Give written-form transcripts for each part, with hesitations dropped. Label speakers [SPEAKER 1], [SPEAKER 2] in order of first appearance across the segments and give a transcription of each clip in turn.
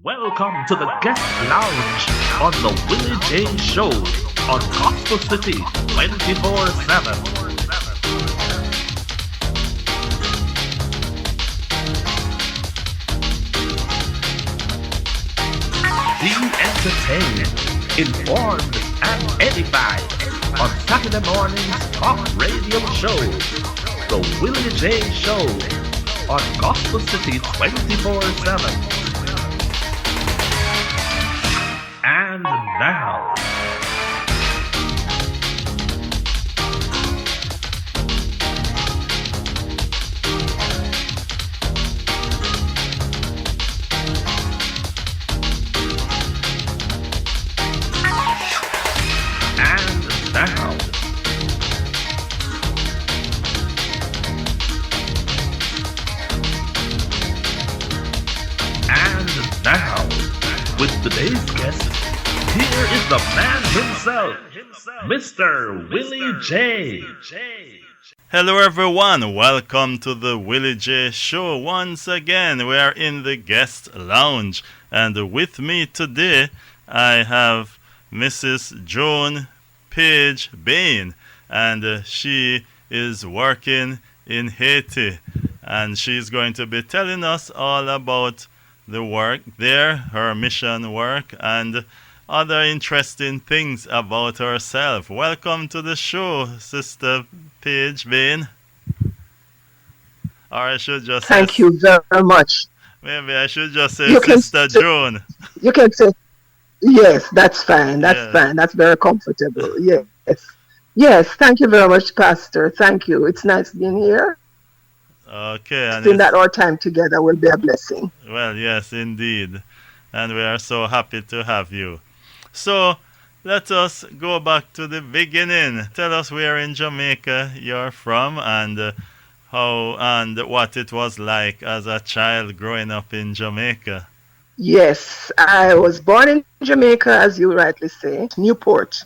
[SPEAKER 1] Welcome to the guest lounge on the Willie J Show on Gospel City 24/7. Be entertained, informed, and edified on Saturday morning's talk radio show, the Willie J Show on Gospel City 24/7. And now, and now, and now, with today's guest, here is the man himself, Mr. Willie J.
[SPEAKER 2] Hello everyone, welcome to the Willie J Show. Once again, we are in the guest lounge, and with me today I have Mrs. Joan Page Bane, and she is working in Haiti, and she's going to be telling us all about the work there, her mission work, and other interesting things about herself. Welcome to the show, Sister Paige Bane. Or I should just
[SPEAKER 3] Thank you very much.
[SPEAKER 2] Maybe I should just say
[SPEAKER 3] You can
[SPEAKER 2] Sister
[SPEAKER 3] say-
[SPEAKER 2] Joan.
[SPEAKER 3] You can say, yes, that's fine. That's
[SPEAKER 2] Yes.
[SPEAKER 3] fine. That's very comfortable. Yes. Yes, thank you very much, Pastor. Thank you. It's nice being here.
[SPEAKER 2] Okay, and
[SPEAKER 3] Seeing that our time together will be a blessing.
[SPEAKER 2] well, yes, indeed. And we are so happy to have you. So, let us go back to the beginning. Tell us where in Jamaica you're from and how and what it was like as a child growing up in Jamaica.
[SPEAKER 3] Yes, I was born in Jamaica, as you rightly say, Newport,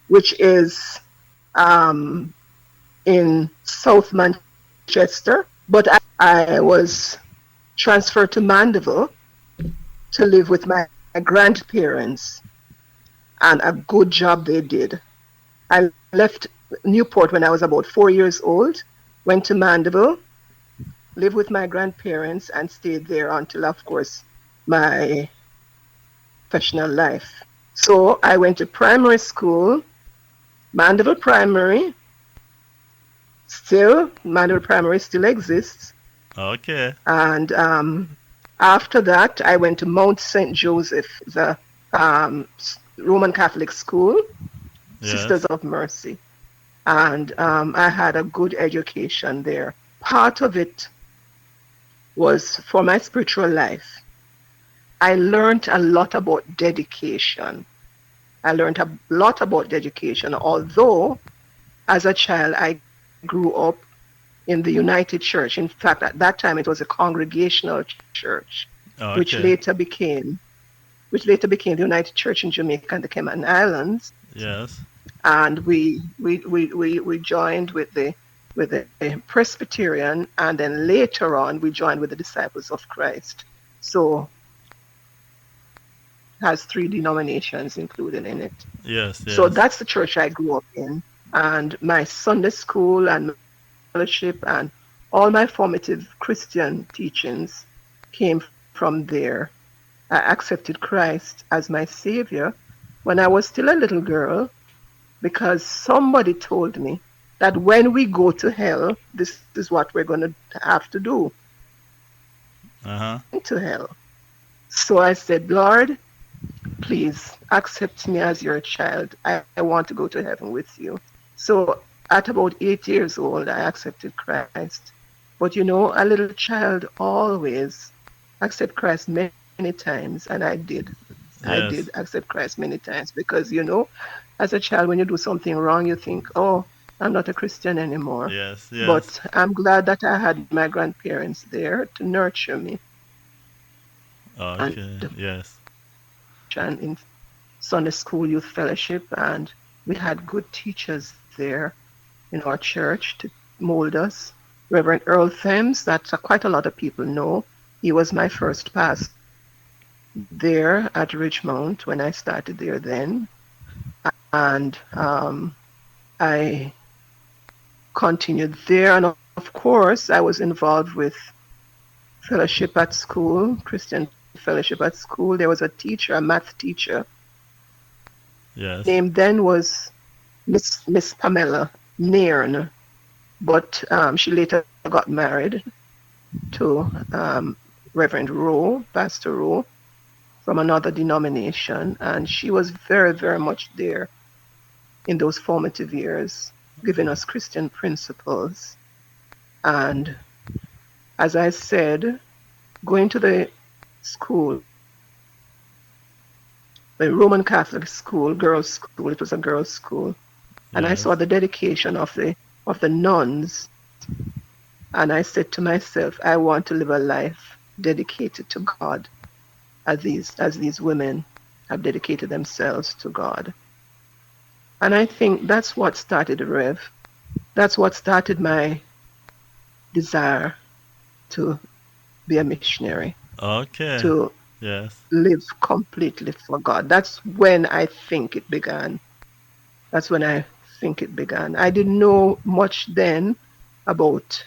[SPEAKER 3] which is in South Manchester. But I was transferred to Mandeville to live with my grandparents, and a good job they did. I left Newport when I was about 4 years old, went to Mandeville, lived with my grandparents, and stayed there until, of course, my professional life. So I went to primary school, Mandeville Primary. Mandeville Primary still exists.
[SPEAKER 2] Okay.
[SPEAKER 3] And after that, I went to Mount St. Joseph, the Roman Catholic school,
[SPEAKER 2] Yes.
[SPEAKER 3] Sisters of Mercy. And I had a good education there. Part of it was for my spiritual life. I learned a lot about dedication. Although as a child, I grew up in the United Church. In fact, at that time, it was a congregational church, which
[SPEAKER 2] Okay.
[SPEAKER 3] later became the United Church in Jamaica and the Cayman Islands.
[SPEAKER 2] Yes.
[SPEAKER 3] And we joined with the Presbyterian, and then later on we joined with the Disciples of Christ. So it has 3 denominations included in it.
[SPEAKER 2] Yes. Yes.
[SPEAKER 3] So that's the church I grew up in, and my Sunday school and fellowship and all my formative Christian teachings came from there. I accepted Christ as my Savior when I was still a little girl, because somebody told me that when we go to hell, this is what we're going to have to do,
[SPEAKER 2] Uh-huh.
[SPEAKER 3] to hell. So I said, Lord, please accept me as your child. I want to go to heaven with you. So at about 8 years old, I accepted Christ. But you know, a little child always accept Christ many times, and I did. I
[SPEAKER 2] Yes.
[SPEAKER 3] did accept Christ many times because, you know, as a child, when you do something wrong, you think, oh, I'm not a Christian anymore.
[SPEAKER 2] Yes. Yes.
[SPEAKER 3] But I'm glad that I had my grandparents there to nurture me.
[SPEAKER 2] Okay.
[SPEAKER 3] and-
[SPEAKER 2] Yes.
[SPEAKER 3] And in Sunday school youth fellowship, and we had good teachers there in our church to mold us. Reverend Earl Thames, that quite a lot of people know. He was my first pastor. there at Ridgemount when I started there then. And I continued there. And of course, I was involved with fellowship at school, Christian fellowship at school. There was a teacher, a math teacher. Her
[SPEAKER 2] Yes.
[SPEAKER 3] name then was Miss Pamela Nairn, but she later got married to Reverend Rowe, Pastor Rowe, from another denomination, and she was very, very much there in those formative years, giving us Christian principles. And as I said, going to the school, the Roman Catholic school, girls' school, it was a girls' school, and I saw
[SPEAKER 2] Yes.
[SPEAKER 3] the dedication of the nuns, and I said to myself, I want to live a life dedicated to God, as these women have dedicated themselves to God. And I think that's what started the Rev. That's what started my desire to be a missionary,
[SPEAKER 2] Okay.
[SPEAKER 3] to
[SPEAKER 2] Yes.
[SPEAKER 3] live completely for God. That's when I think it began. That's when I think it began. I didn't know much then about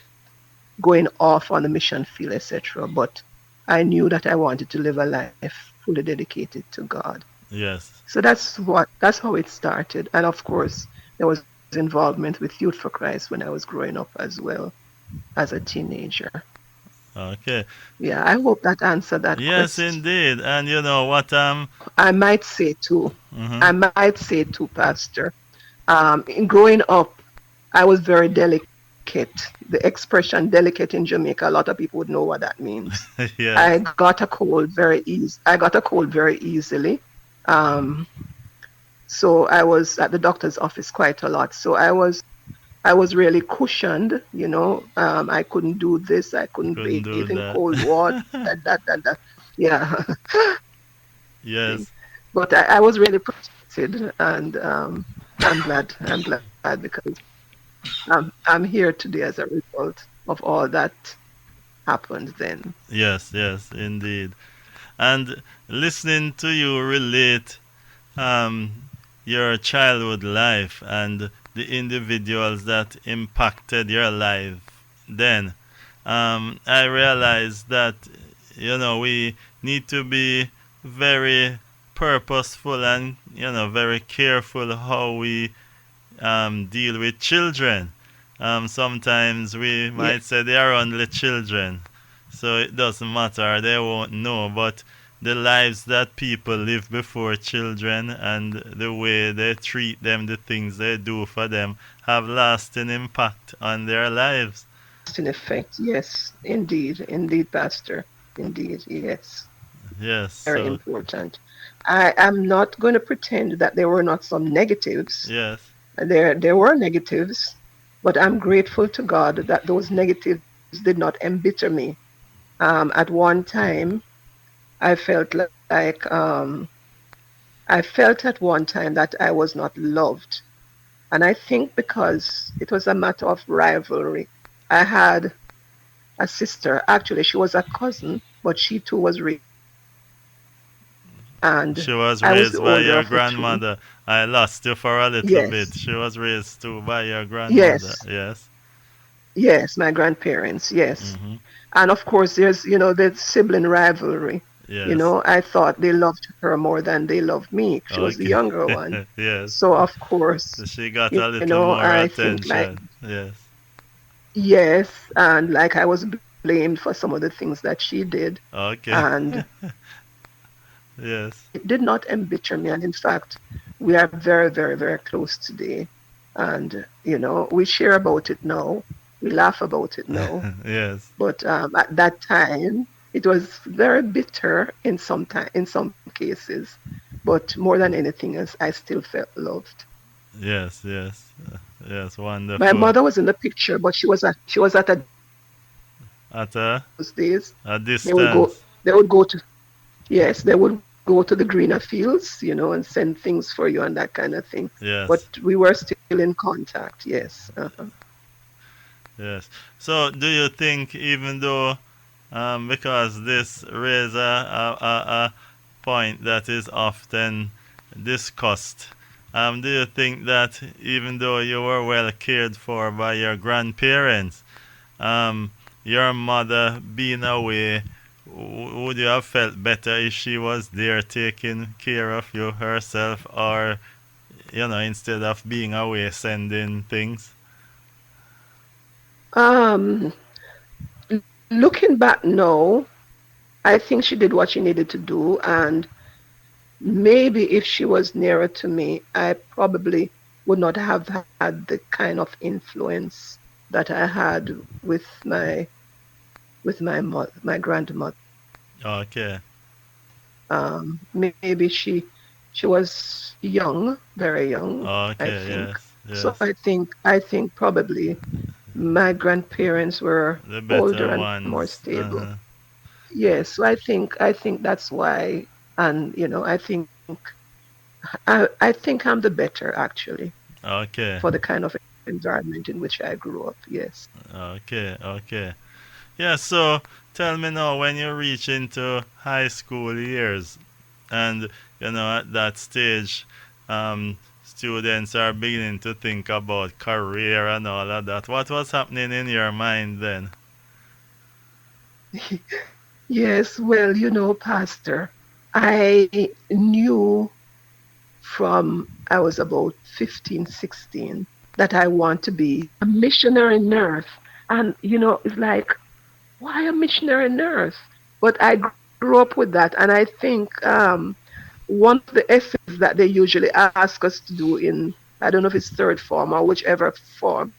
[SPEAKER 3] going off on the mission field, etc. But I knew that I wanted to live a life fully dedicated to God.
[SPEAKER 2] Yes.
[SPEAKER 3] So that's how it started. And of course, there was involvement with Youth for Christ when I was growing up as well as a teenager.
[SPEAKER 2] Okay.
[SPEAKER 3] Yeah, I hope that answered that
[SPEAKER 2] Yes,
[SPEAKER 3] question.
[SPEAKER 2] indeed. And you know what?
[SPEAKER 3] I might say too,
[SPEAKER 2] Mhm.
[SPEAKER 3] I might say too, Pastor. In growing up, I was very delicate. The expression delicate in Jamaica, a lot of people would know what that means. I
[SPEAKER 2] Yes.
[SPEAKER 3] got a cold very easy. I got a cold very easily. Um, so I was at the doctor's office quite a lot. So I was really cushioned, you know. I couldn't do this. I couldn't
[SPEAKER 2] Couldn't
[SPEAKER 3] bathe
[SPEAKER 2] do
[SPEAKER 3] in cold water.
[SPEAKER 2] that.
[SPEAKER 3] That. Yeah.
[SPEAKER 2] Yes.
[SPEAKER 3] But I was really protected, and I'm glad. I'm glad because I'm here today as a result of all that happened then.
[SPEAKER 2] Yes, yes, indeed. And listening to you relate your childhood life and the individuals that impacted your life then, I realized that we need to be very purposeful and very careful how we deal with children. Sometimes we
[SPEAKER 3] Yes,
[SPEAKER 2] might say they are only children, so it doesn't matter, they won't know. But the lives that people live before children and the way they treat them, the things they do for them, have lasting impact on their lives.
[SPEAKER 3] lasting effect. Yes, indeed, indeed, Pastor. Indeed, yes.
[SPEAKER 2] Yes,
[SPEAKER 3] Very
[SPEAKER 2] so,
[SPEAKER 3] important. I am not going to pretend that there were not some negatives.
[SPEAKER 2] yes,
[SPEAKER 3] There were negatives, but I'm grateful to God that those negatives did not embitter me. At one time, I felt I felt at one time that I was not loved. And I think because it was a matter of rivalry. I had a sister, actually, she was a cousin, but she too was raised by me. And
[SPEAKER 2] she was
[SPEAKER 3] I was the
[SPEAKER 2] raised by
[SPEAKER 3] older
[SPEAKER 2] your
[SPEAKER 3] of the two.
[SPEAKER 2] grandmother. I lost you for a little bit.
[SPEAKER 3] Yes,
[SPEAKER 2] She was raised too by your grandmother.
[SPEAKER 3] yes,
[SPEAKER 2] Yes.
[SPEAKER 3] yes, my grandparents, yes.
[SPEAKER 2] Hmm.
[SPEAKER 3] And of course, there's, the sibling rivalry.
[SPEAKER 2] Yes.
[SPEAKER 3] I thought they loved her more than they loved me. She was the
[SPEAKER 2] Okay.
[SPEAKER 3] younger one.
[SPEAKER 2] Yes.
[SPEAKER 3] So, of course,
[SPEAKER 2] So she got a little
[SPEAKER 3] I
[SPEAKER 2] more
[SPEAKER 3] think like,
[SPEAKER 2] attention. Yes.
[SPEAKER 3] yes, and like I was blamed for some of the things that she did.
[SPEAKER 2] Okay.
[SPEAKER 3] And
[SPEAKER 2] Yes.
[SPEAKER 3] it did not embitter me. And in fact, we are very, very, very close today. And, we share about it now. We laugh about it now.
[SPEAKER 2] Yes.
[SPEAKER 3] But at that time, it was very bitter in some cases. But more than anything else, I still felt loved.
[SPEAKER 2] Yes. Yes. Yes.
[SPEAKER 3] My
[SPEAKER 2] Wonderful.
[SPEAKER 3] mother was in the picture, but she was at a distance those days.
[SPEAKER 2] At
[SPEAKER 3] They would go
[SPEAKER 2] a
[SPEAKER 3] they would go
[SPEAKER 2] distance.
[SPEAKER 3] to yes, they would go to the greener fields, and send things for you and that kind of thing. But
[SPEAKER 2] Yes.
[SPEAKER 3] we were still in contact. Yes.
[SPEAKER 2] Yes. So, do you think, even though, because this raised point that is often discussed. Do you think that even though you were well cared for by your grandparents, your mother being away, would you have felt better if she was there taking care of you herself, or instead of being away sending things?
[SPEAKER 3] Um, Looking back now, I think she did what she needed to do, and maybe if she was nearer to me, I probably would not have had the kind of influence that I had with my grandmother.
[SPEAKER 2] Okay.
[SPEAKER 3] Maybe she was young, very young, I
[SPEAKER 2] Okay.
[SPEAKER 3] think.
[SPEAKER 2] Yes.
[SPEAKER 3] So
[SPEAKER 2] Yes.
[SPEAKER 3] I think probably my grandparents were
[SPEAKER 2] The
[SPEAKER 3] older
[SPEAKER 2] better
[SPEAKER 3] and more
[SPEAKER 2] ones.
[SPEAKER 3] stable. Yes, so I think that's why, and I think I'm the better actually
[SPEAKER 2] Okay.
[SPEAKER 3] for the kind of environment in which I grew up. Yes.
[SPEAKER 2] Okay. Okay. Yeah. So tell me now, when you reach into high school years, and at that stage, students are beginning to think about career and all of that. What was happening in your mind then?
[SPEAKER 3] Yes, well, Pastor, I knew from I was about 15, 16 that I want to be a missionary nurse. And, it's like, why a missionary nurse? But I grew up with that. And I think one of the essays that they usually ask us to do in, I don't know if it's third form or whichever form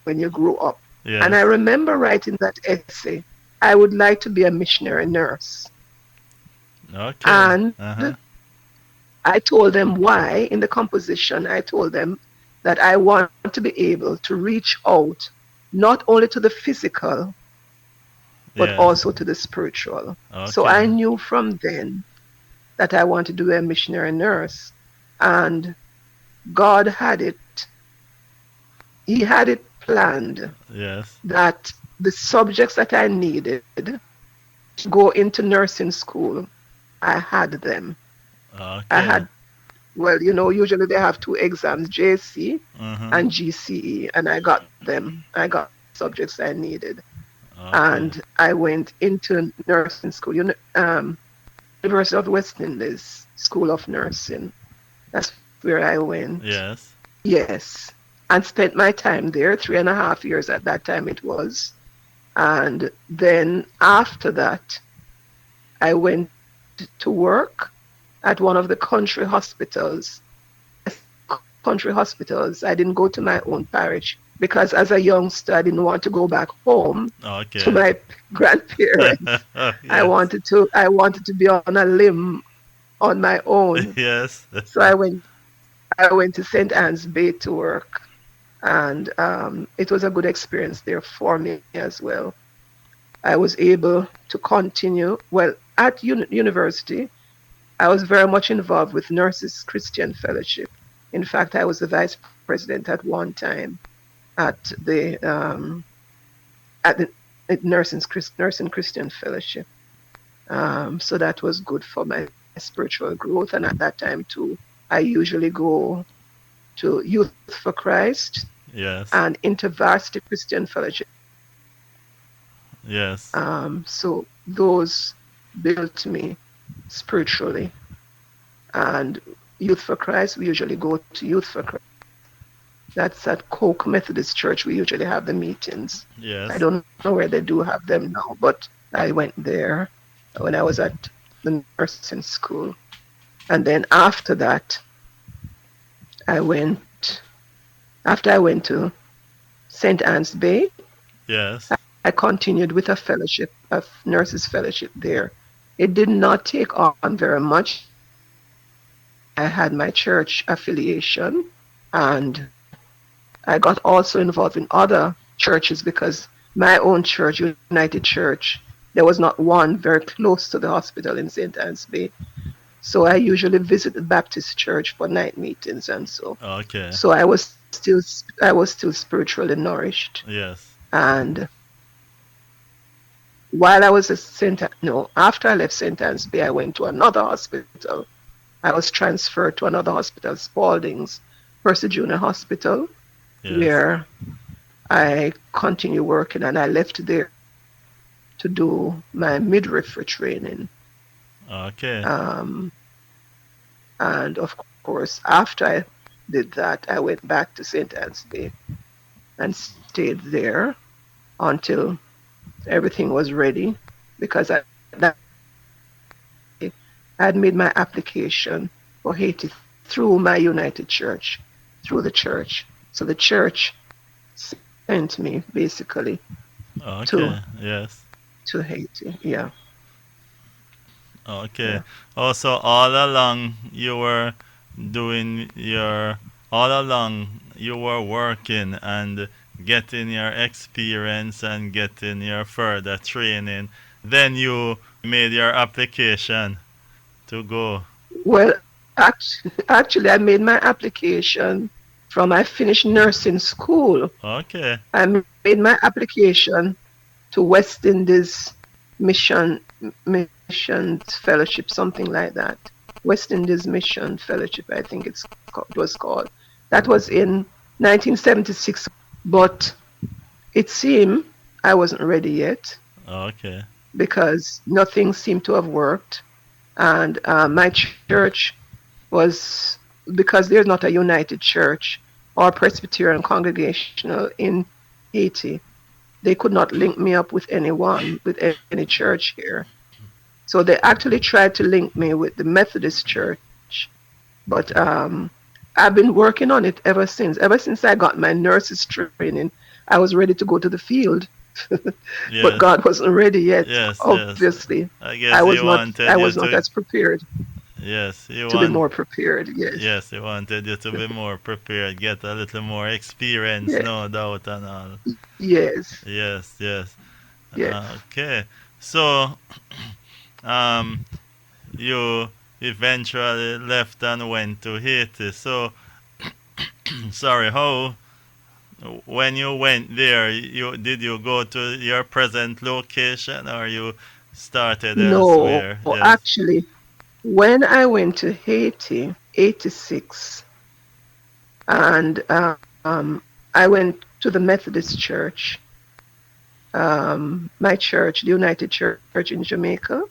[SPEAKER 3] when you grew up. And I
[SPEAKER 2] Yes.
[SPEAKER 3] remember writing that essay, I would like to be a missionary nurse.
[SPEAKER 2] Okay.
[SPEAKER 3] And
[SPEAKER 2] Uh-huh.
[SPEAKER 3] I told them why in the composition. I told them that I want to be able to reach out not only to the physical, but
[SPEAKER 2] Yes.
[SPEAKER 3] also to the spiritual. So
[SPEAKER 2] Okay.
[SPEAKER 3] I knew from then that I wanted to be a missionary nurse. And God He had it planned
[SPEAKER 2] Yes.
[SPEAKER 3] that the subjects that I needed to go into nursing school, I had them. I
[SPEAKER 2] Okay.
[SPEAKER 3] had, well, usually they have two exams, JC
[SPEAKER 2] Mm-hmm.
[SPEAKER 3] and GCE, and I got them. I got subjects I needed.
[SPEAKER 2] Okay.
[SPEAKER 3] And I went into nursing school, University of West Indies School of Nursing. That's where I went.
[SPEAKER 2] Yes.
[SPEAKER 3] Yes. And spent my time there, 3.5 years at that time it was. And then after that, I went to work at one of the country hospitals. Country hospitals. I didn't go to my own parish because as a youngster, I didn't want to go back home to
[SPEAKER 2] Okay.
[SPEAKER 3] my grandparents. I
[SPEAKER 2] Yes.
[SPEAKER 3] wanted to I wanted to be on a limb on my own.
[SPEAKER 2] Yes.
[SPEAKER 3] So I went to St. Anne's Bay to work, and it was a good experience there for me as well. I was able to continue. Well, at university, I was very much involved with Nurses Christian Fellowship. In fact, I was the vice president at one time at the Nursing Christian Fellowship. So that was good for my spiritual growth. And at that time too, I usually go to Youth for Christ
[SPEAKER 2] Yes.
[SPEAKER 3] and InterVarsity Christian Fellowship.
[SPEAKER 2] Yes.
[SPEAKER 3] So those built me spiritually. And Youth for Christ, we usually go to Youth for Christ. That's at Coke Methodist Church. We usually have the meetings. I
[SPEAKER 2] Yes.
[SPEAKER 3] don't know where they do have them now, but I went there when I was at the nursing school. And then I went, after I went to St. Anne's Bay,
[SPEAKER 2] Yes.
[SPEAKER 3] I continued with a fellowship, a nurses fellowship there. It did not take on very much. I had my church affiliation, and I got also involved in other churches because my own church, United Church, there was not one very close to the hospital in St. Anne's Bay. So I usually visit the Baptist church for night meetings and so.
[SPEAKER 2] Okay.
[SPEAKER 3] So I was still spiritually nourished.
[SPEAKER 2] Yes.
[SPEAKER 3] And while I was at no, after I left St. Anne's Bay, I went to another hospital. I was transferred to another hospital, Spalding's Percy Junior Hospital,
[SPEAKER 2] Yes.
[SPEAKER 3] where I continued working, and I left there to do my midwifery training.
[SPEAKER 2] Okay.
[SPEAKER 3] Um, and of course, after I did that, I went back to St. Anne's Bay and stayed there until everything was ready, because that I had made my application for Haiti through my United Church, through the church. So the church sent me basically to
[SPEAKER 2] Okay. Yes.
[SPEAKER 3] Haiti. Yeah,
[SPEAKER 2] Okay.
[SPEAKER 3] yeah.
[SPEAKER 2] Also, all along you were doing your, all along you were working and getting your experience and getting your further training. Then you made your application to go.
[SPEAKER 3] Well, actually, I made my application from I finished nursing school.
[SPEAKER 2] Okay.
[SPEAKER 3] I made my application to West Indies Mission Fellowship, something like that. West Indies Mission Fellowship, I think it was called. That was in 1976, but it seemed I wasn't ready yet
[SPEAKER 2] Okay.
[SPEAKER 3] because nothing seemed to have worked. And my church was, because there's not a United Church or Presbyterian Congregational in Haiti, they could not link me up with anyone, with any church here. So they actually tried to link me with the Methodist Church, but I've been working on it ever since. Ever since I got my nurse's training, I was ready to go to the field, but
[SPEAKER 2] Yes.
[SPEAKER 3] God wasn't ready yet.
[SPEAKER 2] Yes. Yes.
[SPEAKER 3] Obviously,
[SPEAKER 2] I guess he
[SPEAKER 3] I
[SPEAKER 2] wanted you
[SPEAKER 3] was not
[SPEAKER 2] to.
[SPEAKER 3] as prepared
[SPEAKER 2] Yes. He
[SPEAKER 3] to be
[SPEAKER 2] want.
[SPEAKER 3] more prepared. Yes,
[SPEAKER 2] Yes, he wanted you to be more prepared, get a little more experience,
[SPEAKER 3] yeah,
[SPEAKER 2] no doubt and all.
[SPEAKER 3] yes,
[SPEAKER 2] Yes. Yes.
[SPEAKER 3] yes.
[SPEAKER 2] Okay. So, um, you eventually left and went to Haiti. So, sorry, how, when you went there, you go to your present location or you started
[SPEAKER 3] No,
[SPEAKER 2] elsewhere? Yes.
[SPEAKER 3] actually, when I went to Haiti, 86, and I went to the Methodist Church, my church, the United Church in Jamaica,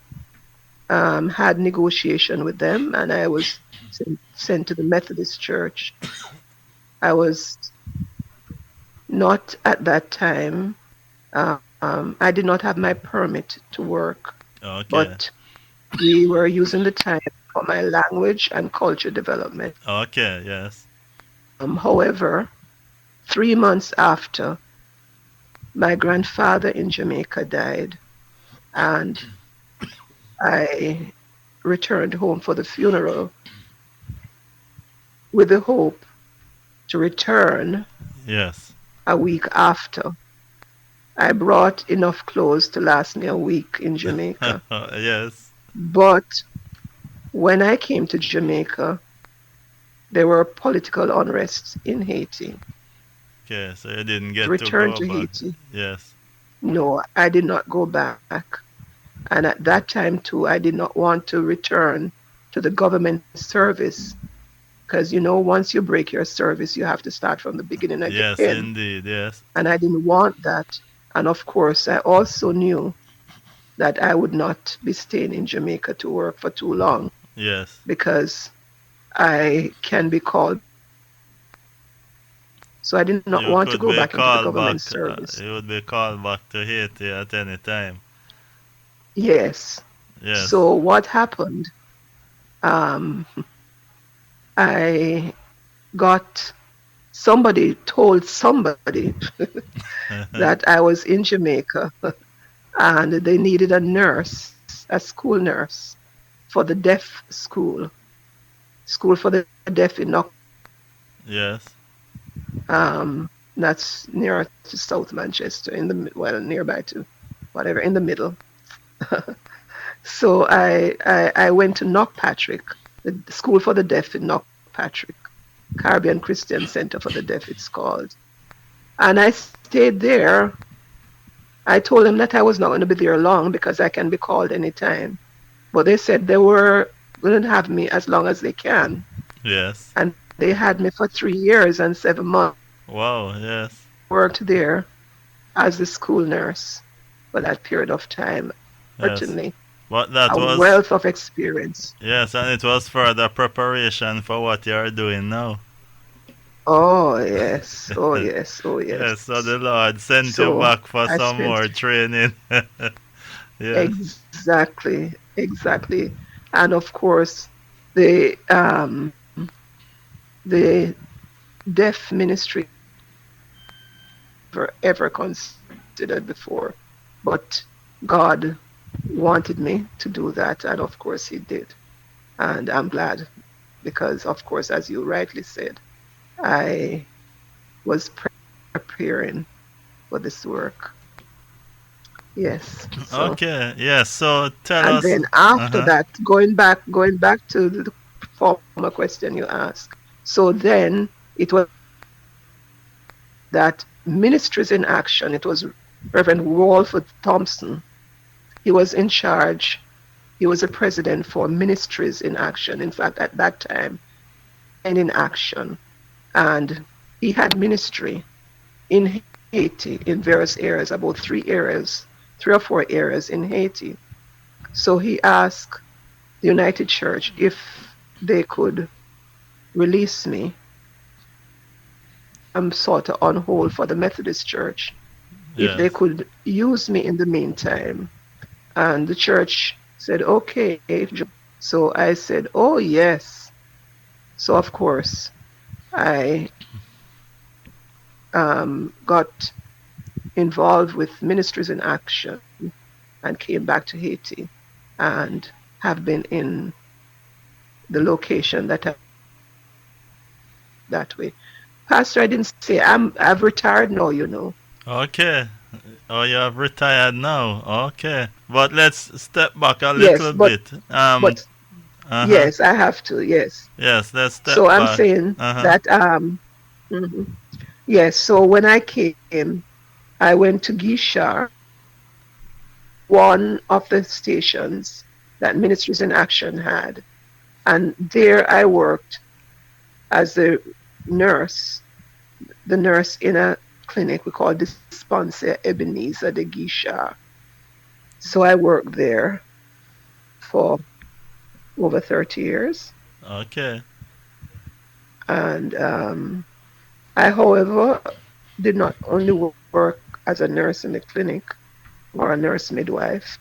[SPEAKER 3] had negotiation with them, and I was sent to the Methodist Church. I was not at that time, I did not have my permit to work,
[SPEAKER 2] Okay.
[SPEAKER 3] but we were using the time for my language and culture development.
[SPEAKER 2] Okay. Yes.
[SPEAKER 3] However, 3 months after, my grandfather in Jamaica died, and I returned home for the funeral with the hope to return
[SPEAKER 2] Yes.
[SPEAKER 3] a week after. I brought enough clothes to last me a week in Jamaica.
[SPEAKER 2] Yes.
[SPEAKER 3] But when I came to Jamaica, there were political unrests in Haiti.
[SPEAKER 2] Okay, so you didn't get to
[SPEAKER 3] Returned
[SPEAKER 2] go
[SPEAKER 3] to
[SPEAKER 2] back.
[SPEAKER 3] Haiti.
[SPEAKER 2] Yes.
[SPEAKER 3] No, I did not go back. And at that time, too, I did not want to return to the government service because, once you break your service, you have to start from the beginning
[SPEAKER 2] Yes,
[SPEAKER 3] again.
[SPEAKER 2] indeed. Yes.
[SPEAKER 3] And I didn't want that. And of course, I also knew that I would not be staying in Jamaica to work for too long
[SPEAKER 2] Yes.
[SPEAKER 3] because I can be called. So I did not
[SPEAKER 2] You
[SPEAKER 3] want to
[SPEAKER 2] could
[SPEAKER 3] go
[SPEAKER 2] be
[SPEAKER 3] back into the
[SPEAKER 2] called
[SPEAKER 3] government
[SPEAKER 2] back.
[SPEAKER 3] service.
[SPEAKER 2] You would be called back to Haiti at any time.
[SPEAKER 3] Yes.
[SPEAKER 2] Yes.
[SPEAKER 3] So what happened? Um, I got somebody told somebody that I was in Jamaica and they needed a nurse, a school nurse for the deaf school for the deaf in Knock.
[SPEAKER 2] Yes.
[SPEAKER 3] That's near to South Manchester, nearby to whatever, in the middle. So I went to Knockpatrick, the school for the deaf in Knockpatrick, Caribbean Christian Center for the Deaf, it's called. And I stayed there I told them that I was not going to be there long because I can be called anytime. But they said they were going to have me as long as they can.
[SPEAKER 2] Yes.
[SPEAKER 3] And they had me for 3 years and 7 months.
[SPEAKER 2] Wow. Yes.
[SPEAKER 3] Worked there as a school nurse for that period of time.
[SPEAKER 2] Yes.
[SPEAKER 3] Certainly
[SPEAKER 2] But that
[SPEAKER 3] a
[SPEAKER 2] was,
[SPEAKER 3] wealth of experience.
[SPEAKER 2] yes, and it was further preparation for what you are doing now.
[SPEAKER 3] Oh, yes. Oh, yes. Oh,
[SPEAKER 2] Yes,
[SPEAKER 3] yes.
[SPEAKER 2] so the Lord sent you
[SPEAKER 3] So
[SPEAKER 2] back for
[SPEAKER 3] I
[SPEAKER 2] some
[SPEAKER 3] spent
[SPEAKER 2] more training. Yes.
[SPEAKER 3] exactly, exactly. And of course, the the deaf ministry were ever considered before, but God wanted me to do that, and of course He did. And I'm glad because, of course, as you rightly said, I was preparing for this work. Yes. So,
[SPEAKER 2] Okay, yes, so tell
[SPEAKER 3] and
[SPEAKER 2] us.
[SPEAKER 3] then after
[SPEAKER 2] Uh-huh.
[SPEAKER 3] that, going back to the former question you asked. So then it was that Ministries in Action. It was Reverend Walford Thompson. He was in charge. He was a president for Ministries in Action. In fact, at that time, and in Action. And he had ministry in Haiti in various areas, about 3 or 4 areas in Haiti. So he asked the United Church if they could release me. I'm sort of on hold for the Methodist Church. If they
[SPEAKER 2] Yes.
[SPEAKER 3] could use me in the meantime. And the church said, okay, Joan. So I said, oh, yes. So, of course, I got involved with Ministries in Action and came back to Haiti and have been in the location that I that way. Pastor, I didn't say I've retired now, you know.
[SPEAKER 2] Okay. Oh, you have retired now. Okay. But let's step back a
[SPEAKER 3] Yes,
[SPEAKER 2] little bit.
[SPEAKER 3] but
[SPEAKER 2] Uh-huh.
[SPEAKER 3] yes, I have to, yes.
[SPEAKER 2] Yes, let's step
[SPEAKER 3] So I'm
[SPEAKER 2] back.
[SPEAKER 3] saying
[SPEAKER 2] Uh-huh.
[SPEAKER 3] that mhm. Yes, so when I came, I went to Gishar, one of the stations that Ministries in Action had. And there I worked as the nurse in a clinic we call Dispensaire Ebenezer de Guichard. So I worked there for over 30 years.
[SPEAKER 2] Okay.
[SPEAKER 3] And I, however, did not only work as a nurse in the clinic or a nurse midwife,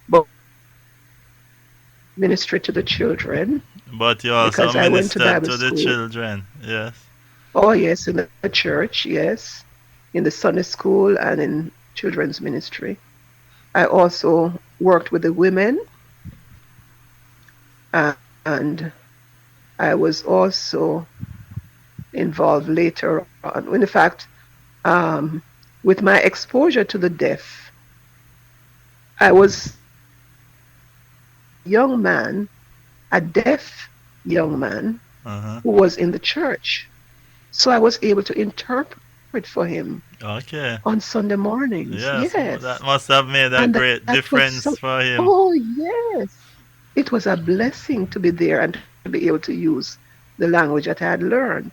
[SPEAKER 3] but ministry to the children
[SPEAKER 2] But you also
[SPEAKER 3] because I went to
[SPEAKER 2] ministered
[SPEAKER 3] Bible
[SPEAKER 2] to the
[SPEAKER 3] school.
[SPEAKER 2] children. Yes.
[SPEAKER 3] Oh, yes, in the church, yes, in the Sunday school and in children's ministry. I also worked with the women, and I was also involved later on. In fact, um, with my exposure to the deaf, I was young man, a deaf young man
[SPEAKER 2] Uh-huh.
[SPEAKER 3] who was in the church. So I was able to interpret for him
[SPEAKER 2] Okay.
[SPEAKER 3] on Sunday mornings.
[SPEAKER 2] Yes,
[SPEAKER 3] Yes.
[SPEAKER 2] that must have made a
[SPEAKER 3] And
[SPEAKER 2] great
[SPEAKER 3] that was so,
[SPEAKER 2] difference for him.
[SPEAKER 3] oh, yes. It was a blessing to be there and to be able to use the language that I had learned.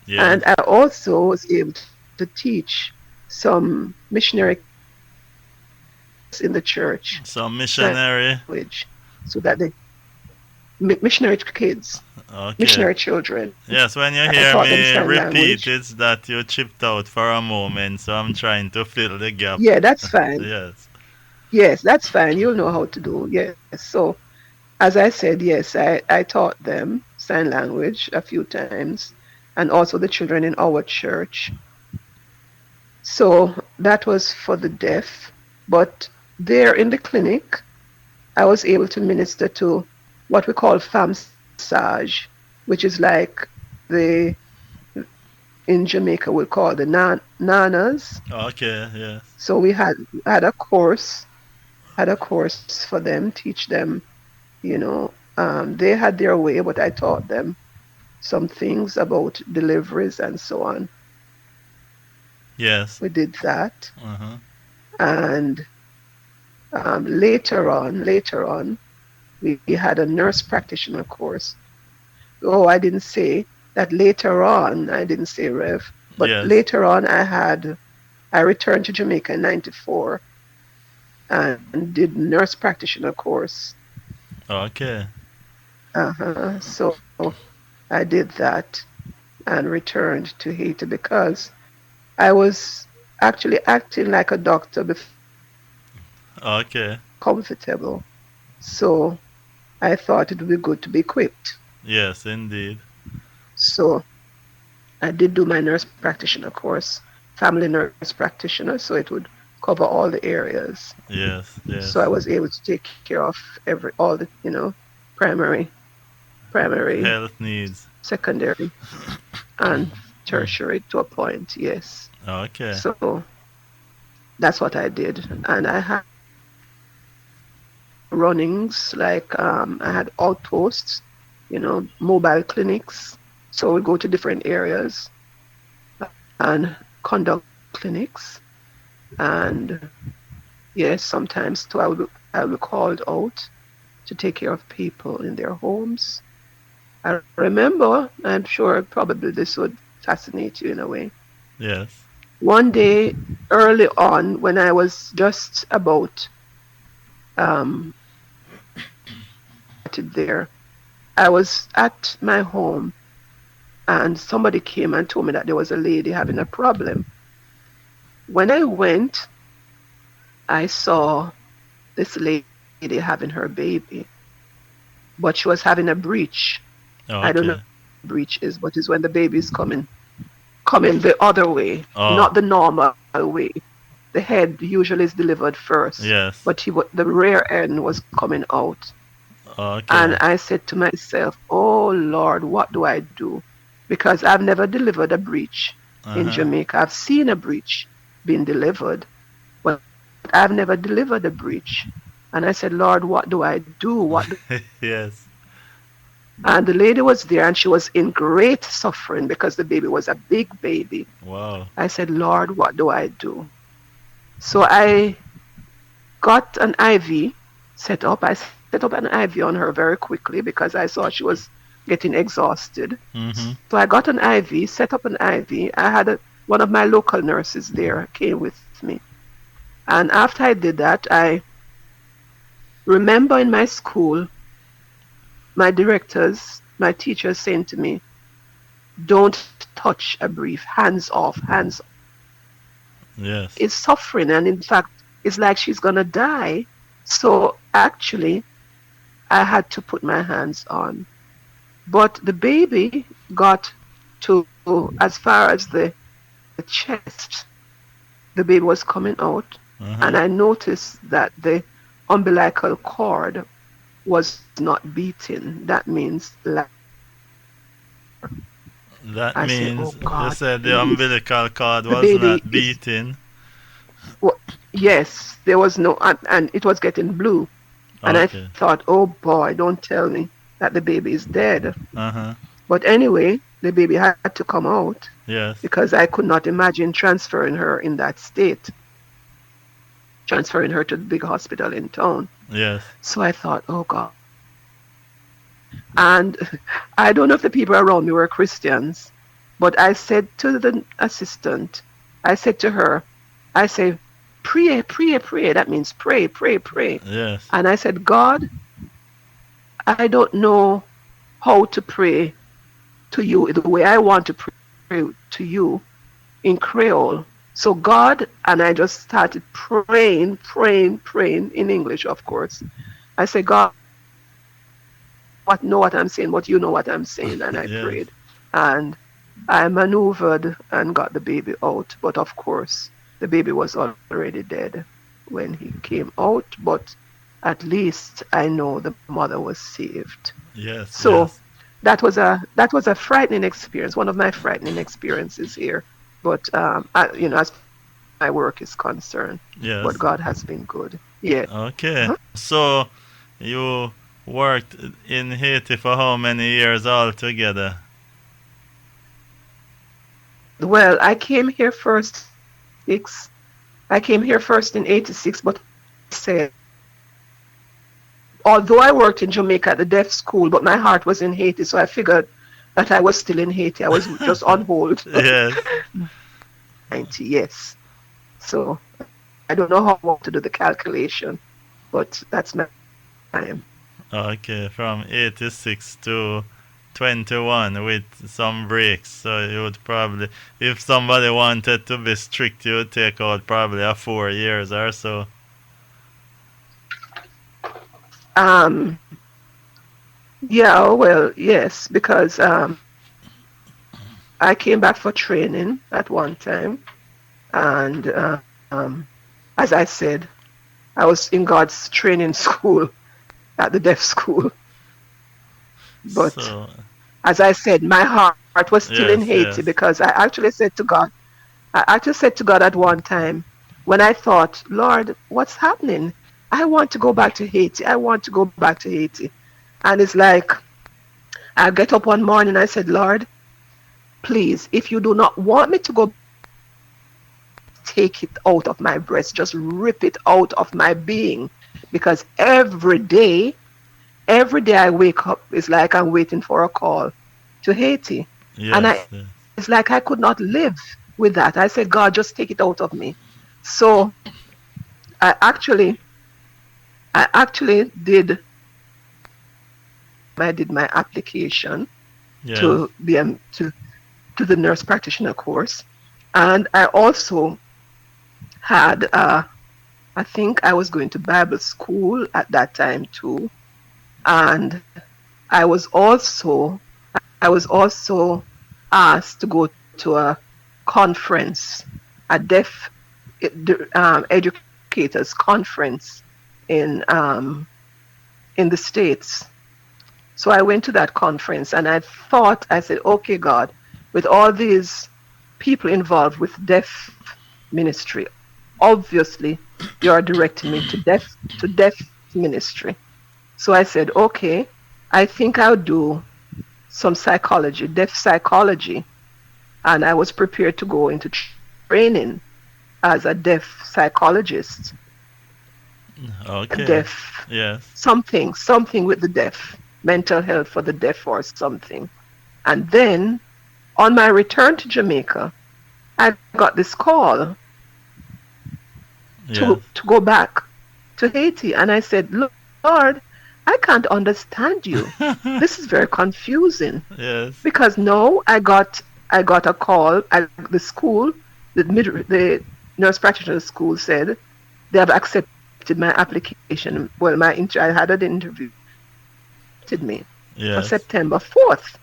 [SPEAKER 3] And I
[SPEAKER 2] Yes.
[SPEAKER 3] also was able to teach some missionary in the church
[SPEAKER 2] Some missionary.
[SPEAKER 3] language so that the missionary kids,
[SPEAKER 2] Okay.
[SPEAKER 3] missionary children,
[SPEAKER 2] Yes, when you
[SPEAKER 3] I
[SPEAKER 2] hear
[SPEAKER 3] taught them
[SPEAKER 2] me
[SPEAKER 3] sign
[SPEAKER 2] repeat,
[SPEAKER 3] language.
[SPEAKER 2] it's that you chipped out for a moment, so I'm trying to fill the gap.
[SPEAKER 3] Yeah, that's fine.
[SPEAKER 2] Yes.
[SPEAKER 3] Yes, that's fine. You'll know how to do. Yes. So, as I said, yes, I taught them sign language a few times and also the children in our church. So that was for the deaf. But there in the clinic, I was able to minister to what we call famsage, which is like the in Jamaica we call the nanas.
[SPEAKER 2] Okay, yes.
[SPEAKER 3] So we had a course for them, teach them, you know, they had their way, but I taught them some things about deliveries and so on.
[SPEAKER 2] Yes.
[SPEAKER 3] We did that.
[SPEAKER 2] Uh-huh.
[SPEAKER 3] And later on, we had a nurse practitioner course. Oh, I didn't say that later on, I didn't say Rev, but
[SPEAKER 2] Yes.
[SPEAKER 3] later on I returned to Jamaica in 94 and did nurse practitioner course.
[SPEAKER 2] Okay.
[SPEAKER 3] So I did that and returned to Haiti because I was actually acting like a doctor before
[SPEAKER 2] Okay.
[SPEAKER 3] comfortable. So I thought it would be good to be equipped.
[SPEAKER 2] Yes, indeed.
[SPEAKER 3] So I did do my nurse practitioner course, family nurse practitioner, so it would cover all the areas.
[SPEAKER 2] Yes,
[SPEAKER 3] So I
[SPEAKER 2] yes.
[SPEAKER 3] was able to take care of all the, primary, primary,
[SPEAKER 2] Health needs.
[SPEAKER 3] secondary, and tertiary to a point, yes.
[SPEAKER 2] Okay.
[SPEAKER 3] So that's what I did. And I had runnings, like I had outposts, mobile clinics. So we go to different areas and conduct clinics. And yes, sometimes too, I will be called out to take care of people in their homes. I remember, I'm sure probably this would fascinate you in a way.
[SPEAKER 2] Yes.
[SPEAKER 3] One day early on, when I was just about um, there, I was at my home and somebody came and told me that there was a lady having a problem. When I went, I saw this lady having her baby, but she was having a breech. I don't know
[SPEAKER 2] Okay.
[SPEAKER 3] what a breech is, but it's when the baby is coming the other way,
[SPEAKER 2] Oh,
[SPEAKER 3] not the normal way. The head usually is delivered first,
[SPEAKER 2] yes.
[SPEAKER 3] but the rear end was coming out. And
[SPEAKER 2] Okay.
[SPEAKER 3] I said to myself, "Oh Lord, what do I do?" Because I've never delivered a breech in
[SPEAKER 2] Uh-huh.
[SPEAKER 3] Jamaica. I've seen a breech being delivered, but I've never delivered a breech. And I said, "Lord, what do I do? What do?"
[SPEAKER 2] Yes.
[SPEAKER 3] And the lady was there and she was in great suffering because the baby was a big baby.
[SPEAKER 2] Wow.
[SPEAKER 3] I said, "Lord, what do I do?" So I got an IV set up. I set up an IV on her very quickly because I saw she was getting exhausted.
[SPEAKER 2] Mm-hmm.
[SPEAKER 3] So I got an IV, set up an IV. I had one of my local nurses there came with me. And after I did that, I remember in my school, my directors, my teachers saying to me, "Don't touch a brief, hands off, hands off."
[SPEAKER 2] Yes.
[SPEAKER 3] Is suffering, and in fact, it's like she's going to die. So actually, I had to put my hands on. But the baby got to as far as the chest. The baby was coming out, and
[SPEAKER 2] Uh-huh.
[SPEAKER 3] I noticed that the umbilical cord was not beating. That means like
[SPEAKER 2] That
[SPEAKER 3] I say, "Oh
[SPEAKER 2] means you
[SPEAKER 3] God,
[SPEAKER 2] said the
[SPEAKER 3] please,
[SPEAKER 2] umbilical cord
[SPEAKER 3] the
[SPEAKER 2] was
[SPEAKER 3] baby
[SPEAKER 2] not
[SPEAKER 3] is."
[SPEAKER 2] beating.
[SPEAKER 3] Well, yes, there was no, and it was getting blue, and I
[SPEAKER 2] Okay.
[SPEAKER 3] thought, "Oh boy, don't tell me that the baby is dead."
[SPEAKER 2] Uh-huh.
[SPEAKER 3] But anyway, the baby had to come out
[SPEAKER 2] Yes.
[SPEAKER 3] because I could not imagine transferring her in that state, transferring her to the big hospital in town.
[SPEAKER 2] Yes.
[SPEAKER 3] So I thought, "Oh God." And I don't know if the people around me were Christians, but I said to the assistant, I said to her, I say, "Pray, pray, pray." That means pray, pray, pray.
[SPEAKER 2] Yes.
[SPEAKER 3] And I said, "God, I don't know how to pray to you the way I want to pray to you in Creole. So God," and I just started praying, praying, praying in English, of course. I said, "God, know what I'm saying, but you know what I'm saying." And I
[SPEAKER 2] Yes.
[SPEAKER 3] prayed. And I maneuvered and got the baby out. But of course, the baby was already dead when he came out. But at least I know the mother was saved.
[SPEAKER 2] Yes.
[SPEAKER 3] So
[SPEAKER 2] Yes.
[SPEAKER 3] that was a frightening experience, one of my frightening experiences here. But as my work is concerned, but
[SPEAKER 2] Yes.
[SPEAKER 3] God has been good. Yeah.
[SPEAKER 2] Okay.
[SPEAKER 3] Uh-huh.
[SPEAKER 2] So you worked in Haiti for how many years altogether?
[SPEAKER 3] Well, I came here first 86. I came here first in 86, but I said, although I worked in Jamaica at the deaf school, but my heart was in Haiti, so I figured that I was still in Haiti. I was just on hold.
[SPEAKER 2] Yes.
[SPEAKER 3] 90, yes. So I don't know how I want to do the calculation, but that's my time.
[SPEAKER 2] Okay, from 86 to 21 with some breaks. So you would probably, if somebody wanted to be strict, you would take out probably a 4 years or so.
[SPEAKER 3] Um, yeah, well, yes, because I came back for training at one time, and as I said, I was in God's training school at the deaf school. But
[SPEAKER 2] So,
[SPEAKER 3] as I said, my heart was still in
[SPEAKER 2] yes,
[SPEAKER 3] Haiti
[SPEAKER 2] yes.
[SPEAKER 3] because I actually said to God at one time when I thought, Lord, what's happening? I want to go back to Haiti. I want to go back to Haiti. And it's like, I get up one morning, I said, Lord, please, if you do not want me to go, take it out of my breast, just rip it out of my being. Because every day I wake up, it's like I'm waiting for a call to Haiti. And
[SPEAKER 2] Yes, yes.
[SPEAKER 3] it's like I could not live with that. I said, God, just take it out of me. So I actually did my application
[SPEAKER 2] Yes.
[SPEAKER 3] to be to the nurse practitioner course, and I also had I think I was going to Bible school at that time too, and I was also asked to go to a conference, a deaf educators conference in the States. So I went to that conference and I said, okay, God, with all these people involved with deaf ministry, obviously you're directing me to deaf ministry. So I said, okay, I think I'll do some psychology, deaf psychology. And I was prepared to go into training as a deaf psychologist,
[SPEAKER 2] Okay.
[SPEAKER 3] deaf
[SPEAKER 2] Yes.
[SPEAKER 3] something with the deaf, mental health for the deaf or something. And then on my return to Jamaica, I got this call
[SPEAKER 2] Yes.
[SPEAKER 3] to go back to Haiti. And I said, Lord, I can't understand you. This is very confusing.
[SPEAKER 2] Yes.
[SPEAKER 3] Because no, I got a call at the school, the nurse practitioner school said they have accepted my application. Well, I had an interview. Accepted me for
[SPEAKER 2] Yes.
[SPEAKER 3] September 4th.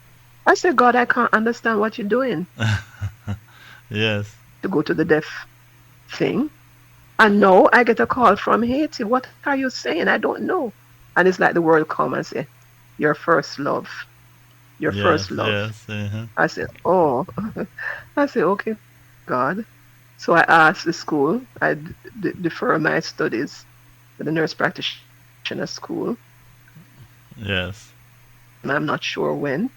[SPEAKER 3] I said, God, I can't understand what you're doing
[SPEAKER 2] Yes.
[SPEAKER 3] to go to the deaf thing. And no, I get a call from Haiti. What are you saying? I don't know. And it's like the world come and say, your first love. Your
[SPEAKER 2] Yes.
[SPEAKER 3] first love.
[SPEAKER 2] Yes. Uh-huh.
[SPEAKER 3] I said, oh. I said, okay, God. So I asked the school, I defer my studies to the nurse practitioner school.
[SPEAKER 2] Yes.
[SPEAKER 3] I'm not sure when,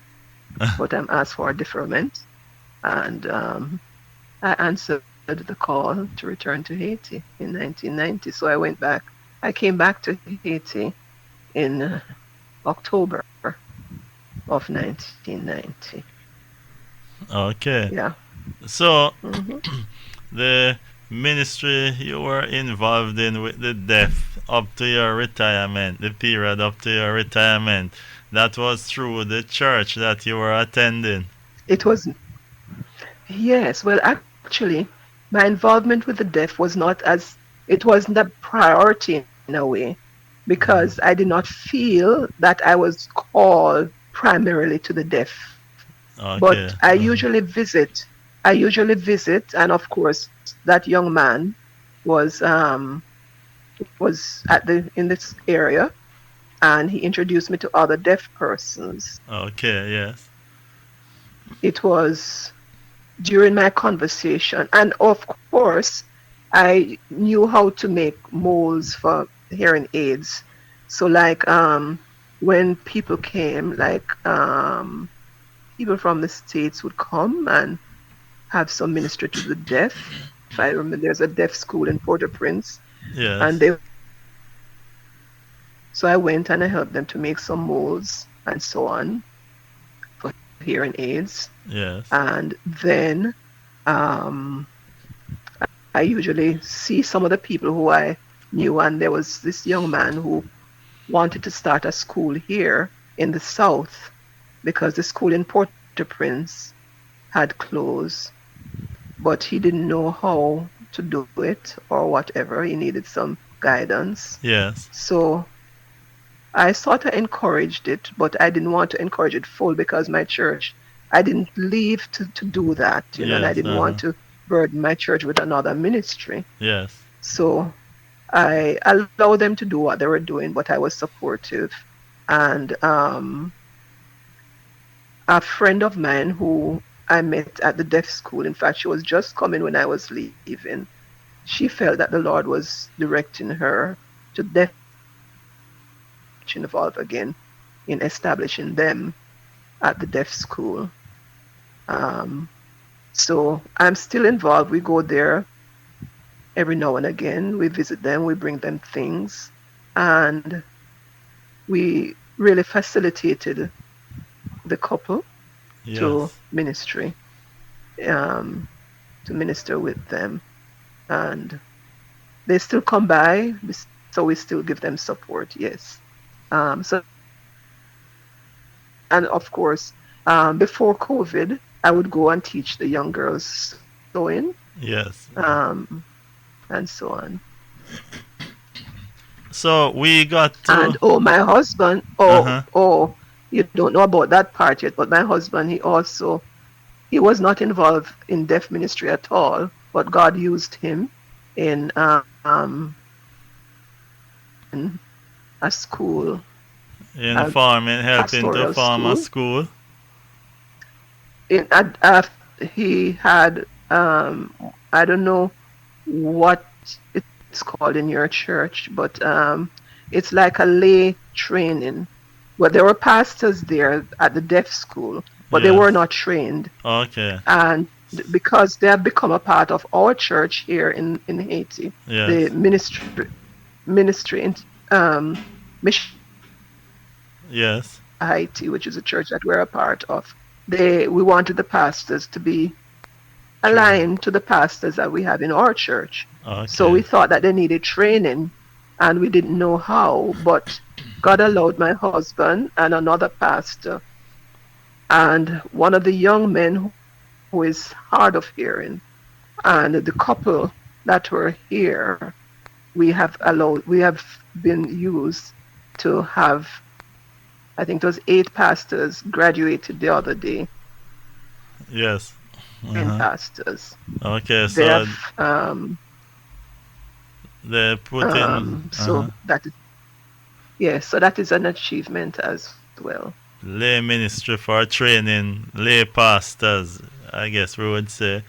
[SPEAKER 3] but I'm asked for a deferment. And I answered the call to return to Haiti in 1990. So I went back. I came back to Haiti in October of 1990.
[SPEAKER 2] Okay.
[SPEAKER 3] Yeah.
[SPEAKER 2] So
[SPEAKER 3] hmm
[SPEAKER 2] the ministry you were involved in with the deaf up to your retirement, the period up to your retirement, that was through the church that you were attending.
[SPEAKER 3] It was, yes. Well, actually, my involvement with the deaf it wasn't a priority in a way because I did not feel that I was called primarily to the deaf.
[SPEAKER 2] Okay.
[SPEAKER 3] But I usually visit, and of course, that young man was in this area, and he introduced me to other deaf persons.
[SPEAKER 2] Okay. Yes.
[SPEAKER 3] It was during my conversation, and of course, I knew how to make molds for hearing aids. So, like, when people came, like, people from the States would come and have some ministry to the deaf. if I remember, there's a deaf school in Port-au-Prince, and
[SPEAKER 2] Yes.
[SPEAKER 3] they so I went and I helped them to make some molds and so on for hearing aids.
[SPEAKER 2] Yes.
[SPEAKER 3] And then um, I usually see some of the people who I knew, and there was this young man who wanted to start a school here in the south because the school in Port-au-Prince had closed, but he didn't know how to do it or whatever. He needed some guidance.
[SPEAKER 2] Yes.
[SPEAKER 3] So I sort of encouraged it, but I didn't want to encourage it full because my church, I didn't leave to do that, and I
[SPEAKER 2] Yes.
[SPEAKER 3] didn't want to burden my church with another ministry.
[SPEAKER 2] Yes.
[SPEAKER 3] So I allowed them to do what they were doing, but I was supportive. And a friend of mine who I met at the deaf school, in fact, she was just coming when I was leaving. She felt that the Lord was directing her to deaf involved again in establishing them at the deaf school. So I'm still involved. We go there every now and again. We visit them, we bring them things, and we really facilitated the couple to
[SPEAKER 2] Yes.
[SPEAKER 3] ministry, to minister with them. And they still come by, so we still give them support, yes. So, and of course, before COVID, I would go and teach the young girls sewing,
[SPEAKER 2] Yes.
[SPEAKER 3] and so on.
[SPEAKER 2] So we got
[SPEAKER 3] And
[SPEAKER 2] to.
[SPEAKER 3] my husband,
[SPEAKER 2] Uh-huh.
[SPEAKER 3] you don't know about that part yet, but my husband, he was not involved in deaf ministry at all, but God used him in in a school, a
[SPEAKER 2] Informing, helping to
[SPEAKER 3] pastoral
[SPEAKER 2] form a
[SPEAKER 3] school.
[SPEAKER 2] school.
[SPEAKER 3] In he had I don't know what it's called in your church, but it's like a lay training. But there were pastors there at the deaf school, but they were
[SPEAKER 2] Yes.
[SPEAKER 3] not trained.
[SPEAKER 2] Okay.
[SPEAKER 3] And because they have become a part of our church here in Haiti, the
[SPEAKER 2] Yes.
[SPEAKER 3] ministry in Mission
[SPEAKER 2] Yes.
[SPEAKER 3] Haiti, which is a church that we're a part of. We wanted the pastors to be aligned to the pastors that we have in our church. So we
[SPEAKER 2] Okay.
[SPEAKER 3] thought that they needed training, and we didn't know how, but God allowed my husband and another pastor and one of the young men who is hard of hearing, and the couple that were here, we have been used to have, I think it was 8 pastors graduated the other day,
[SPEAKER 2] Yes.
[SPEAKER 3] 10
[SPEAKER 2] Uh-huh.
[SPEAKER 3] pastors.
[SPEAKER 2] Okay.
[SPEAKER 3] They
[SPEAKER 2] So
[SPEAKER 3] have,
[SPEAKER 2] they put in
[SPEAKER 3] so that is, yes, so that is an achievement as well.
[SPEAKER 2] lay ministry for training lay pastors, I guess we would say,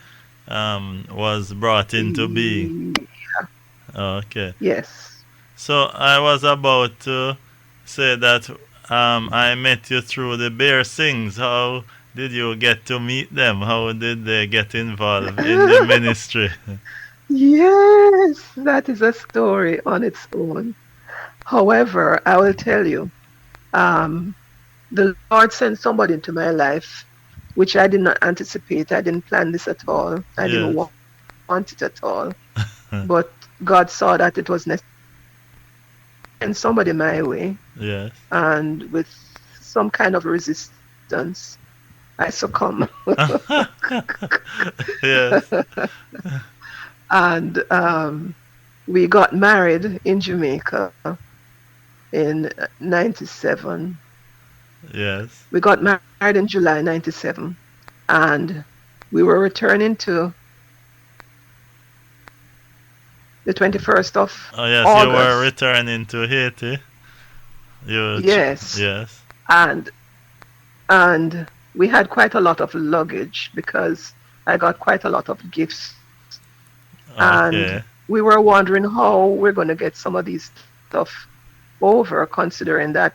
[SPEAKER 2] was brought into being. Okay.
[SPEAKER 3] Yes.
[SPEAKER 2] So I was about to say that I met you through the Bear Sings. How did you get to meet them? How did they get involved in the ministry?
[SPEAKER 3] Yes, that is a story on its own. However, I will tell you, the Lord sent somebody into my life, which I did not anticipate. I didn't plan this at all. I didn't
[SPEAKER 2] Yes.
[SPEAKER 3] want it at all. But God saw that it was necessary and somebody my way,
[SPEAKER 2] Yes.
[SPEAKER 3] and with some kind of resistance, I succumb.
[SPEAKER 2] Yes.
[SPEAKER 3] And we got married in Jamaica in 97.
[SPEAKER 2] Yes.
[SPEAKER 3] We got married in July 97, and we were returning to the 21st of
[SPEAKER 2] Oh yes, you were
[SPEAKER 3] August.
[SPEAKER 2] returning to Haiti.
[SPEAKER 3] Yes,
[SPEAKER 2] Yes.
[SPEAKER 3] and we had quite a lot of luggage because I got quite a lot of gifts, and
[SPEAKER 2] Okay.
[SPEAKER 3] we were wondering how we're going to get some of these stuff over, considering that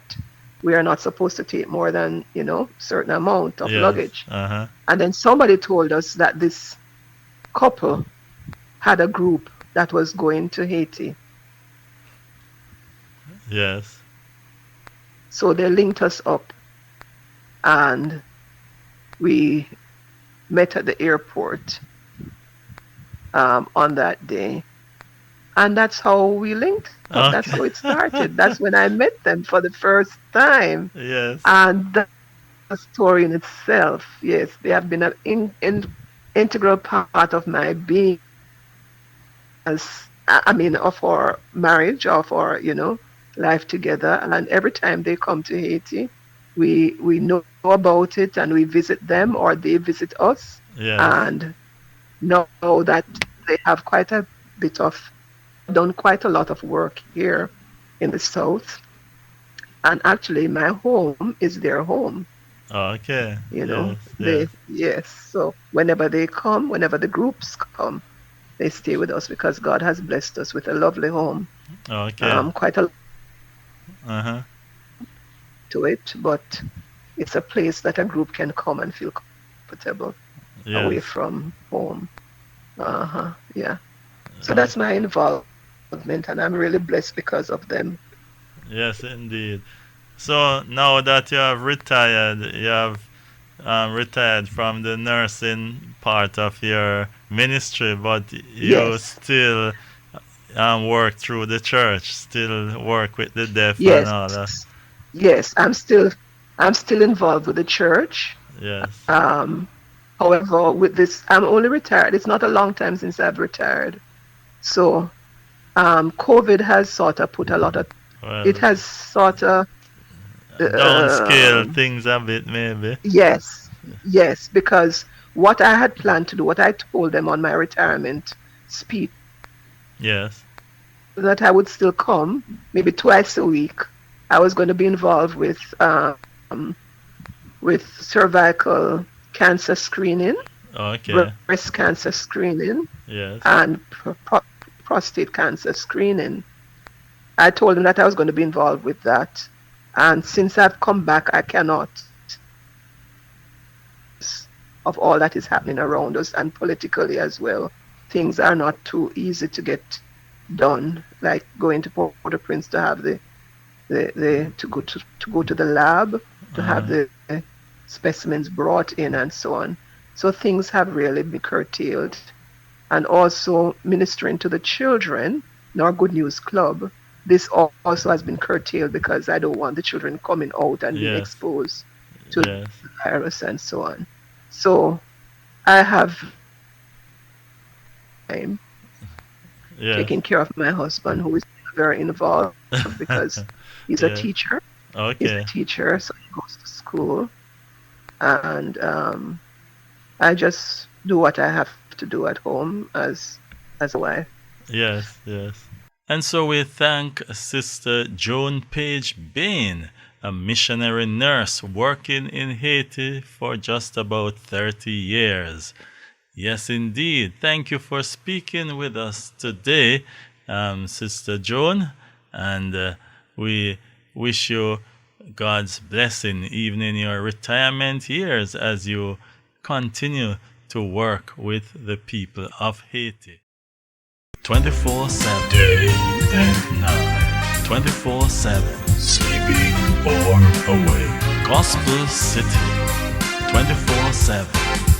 [SPEAKER 3] we are not supposed to take more than certain amount of
[SPEAKER 2] Yes.
[SPEAKER 3] luggage.
[SPEAKER 2] Uh-huh.
[SPEAKER 3] And then somebody told us that this couple had a group that was going to Haiti.
[SPEAKER 2] Yes.
[SPEAKER 3] So they linked us up and we met at the airport on that day. And that's how we linked up.
[SPEAKER 2] Okay.
[SPEAKER 3] That's how it started. That's when I met them for the first time.
[SPEAKER 2] Yes.
[SPEAKER 3] And that's a story in itself. Yes, they have been an integral part of my being of our marriage, of our, life together. And every time they come to Haiti, we know about it and we visit them or they visit us.
[SPEAKER 2] Yes.
[SPEAKER 3] And know that they have done quite a lot of work here in the South. And actually my home is their home.
[SPEAKER 2] Okay.
[SPEAKER 3] Yes. So whenever they come, whenever the groups come, they stay with us because God has blessed us with a lovely home.
[SPEAKER 2] Okay.
[SPEAKER 3] Quite a
[SPEAKER 2] Uh-huh.
[SPEAKER 3] to it, but it's a place that a group can come and feel comfortable away
[SPEAKER 2] Yes.
[SPEAKER 3] from home. Yeah. So that's my involvement, and I'm really blessed because of them.
[SPEAKER 2] Yes, indeed. So now that you have retired, retired from the nursing part of your ministry, but you
[SPEAKER 3] Yes.
[SPEAKER 2] still work through the church, still work with the deaf and all that.
[SPEAKER 3] Yes. I'm still involved with the church.
[SPEAKER 2] Yes.
[SPEAKER 3] However, with this, I'm only retired. It's not a long time since I've retired. So, COVID has sort of put a lot of,
[SPEAKER 2] Well,
[SPEAKER 3] it has sort of,
[SPEAKER 2] downscale things a bit, maybe.
[SPEAKER 3] yes, because what I had planned to do, what I told them on my retirement speech,
[SPEAKER 2] Yes.
[SPEAKER 3] that I would still come maybe twice a week. I was going to be involved with cervical cancer screening,
[SPEAKER 2] Okay.
[SPEAKER 3] breast cancer screening,
[SPEAKER 2] Yes.
[SPEAKER 3] and prostate cancer screening. I told them that I was going to be involved with that. And since I've come back, I cannot, of all that is happening around us and politically as well. Things are not too easy to get done, like going to Port-au-Prince to have to go to the lab to have the specimens brought in and so on. So things have really been curtailed. And also ministering to the children in our Good News Club, this also has been curtailed because I don't want the children coming out and being
[SPEAKER 2] Yes.
[SPEAKER 3] exposed to
[SPEAKER 2] Yes.
[SPEAKER 3] the virus and so on. So I have time
[SPEAKER 2] Yes.
[SPEAKER 3] taking care of my husband, who is very involved because he's a
[SPEAKER 2] Yeah.
[SPEAKER 3] teacher. He's
[SPEAKER 2] Okay.
[SPEAKER 3] a teacher, so he goes to school. And I just do what I have to do at home as a wife.
[SPEAKER 2] Yes, yes. And so we thank Sister Joan Page Bane, a missionary nurse working in Haiti for just about 30 years. Yes, indeed. Thank you for speaking with us today, Sister Joan. And we wish you God's blessing even in your retirement years as you continue to work with the people of Haiti. 24/7.
[SPEAKER 4] Day and night,
[SPEAKER 2] 24/7.
[SPEAKER 4] sleeping or awake.
[SPEAKER 2] Gospel City. 24/7.